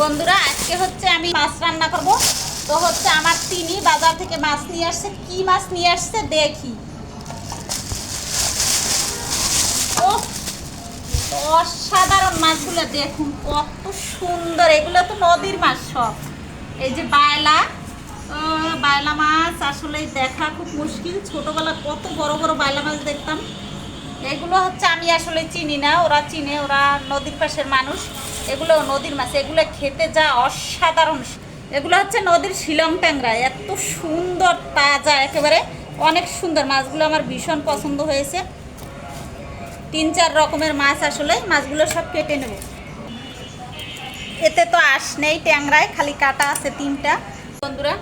বন্ধুরা আজকে হচ্ছে আমি মাছ রান্না করব। তো হচ্ছে আমার তিনি বাজার থেকে মাছ নিয়ে আসছে। কি মাছ নিয়ে আসছে দেখি। ও অসাধারণ মাছগুলো দেখুন, কত সুন্দর। এগুলো তো নদীর মাছ সব। এই যে বায়লা, বায়লা মাছ আসলে দেখা খুব মুশকিল। ছোটবেলা কত বড় বড় বায়লা মাছ দেখতাম। এগুলো হচ্ছে আমি আসলে চিনি না, ওরা চিনে, ওরা নদীর পাশের মানুষ। এগুলো নদীর মাছ, এগুলো খেতে যা অসাধারণ। এগুলো হচ্ছে নদীর শিলং ট্যাংরা, এত সুন্দর তাজা, একেবারে অনেক সুন্দর। মাছগুলো আমার ভীষণ পছন্দ হয়েছে। 3-4 রকমের মাছ, আসলে মাছগুলো সব কেটে নেব। এতে তো আঁশ নেই ট্যাংরায়, খালি কাটা আছে 3টা। বন্ধুরা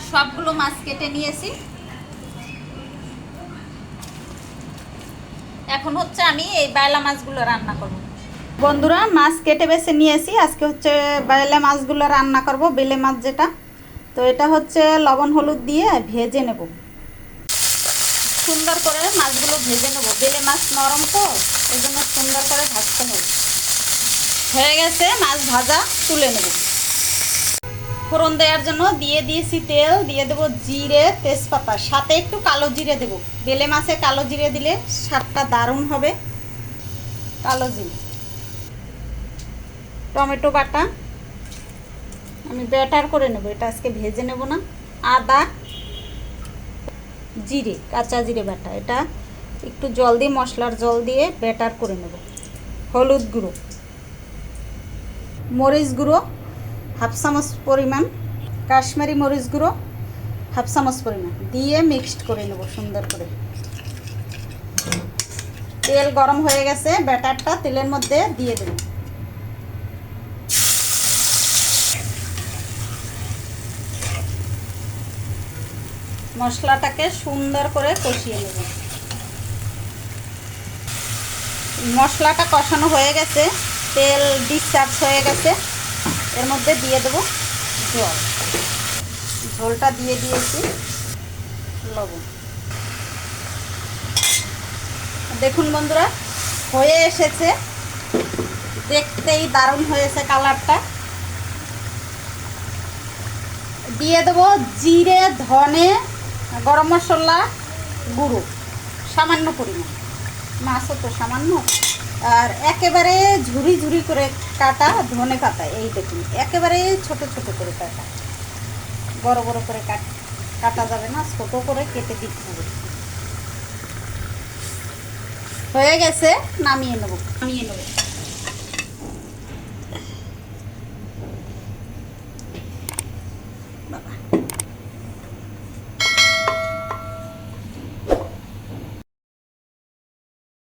সবগুলো মাছ কেটে নিয়েছি। এখন হচ্ছে আমি এই বায়লা মাছগুলো রান্না করব। বন্ধুরা মাছ কেটে বেছে নিয়েছি। আজকে হচ্ছে বায়লা মাছগুলো রান্না করব, বেলে মাছ যেটা। তো এটা হচ্ছে লবণ হলুদ দিয়ে ভেজে নেব। সুন্দর করে মাছগুলো ভেজে নেব। বেলে মাছ নরম তো, এই জন্য সুন্দর করে ভাজতে হবে। হয়ে গেছে মাছ ভাজা, তুলে নেব। ফোড়ন দেওয়ার জন্য দিয়ে দিয়েছি তেল, দিয়ে দেবো জিরে, তেজপাতা, সাথে একটু কালো জিরে দেবো। বেলে মাছে কালো জিরে দিলে স্বাদটা দারুণ হবে। কালো জিরে, টমেটো বাটা, আমি ব্যাটার করে নেব, এটা আজকে ভেজে নেব না। আদা, জিরে, কাঁচা জিরে বাটা, এটা একটু জল দিয়ে, মশলার জল দিয়ে ব্যাটার করে নেব। হলুদ গুঁড়ো, মরিচ গুঁড়ো 1/2 চামচ পরিমাণ, কাশ্মীরি মরিচ গুঁড়ো 1/2 চামচ পরিমাণ দিয়ে মিক্সড করে নেব সুন্দর করে। তেল গরম হয়ে গেছে, ব্যাটারটা তেলের মধ্যে দিয়ে দেব। মশলাটাকে সুন্দর করে কষিয়ে নেব। মশলাটা কষানো হয়ে গেছে, তেল ডিসচার্জ হয়ে গেছে। এর মধ্যে দিয়ে দেব জল। ঝোলটা দিয়ে দিয়েছি, লবণ। দেখুন বন্ধুরা হয়ে এসেছে, দেখতেই দারুণ হয়েছে কালারটা। দিয়ে দেবো জিরে, ধনে, গরম মশলা গুঁড়ো সামান্য পরিমাণ, মাছও তো সামান্য। আর একেবারে ঝুরি ঝুরি করে কাটা ধনে পাতা, এই দেখুন একেবারে ছোট ছোট করে কাটা, বড় বড় করে কাটা যাবে না, ছোট করে কেটে দিতে হবে। হয়ে গেছে, নামিয়ে নেব। বাবা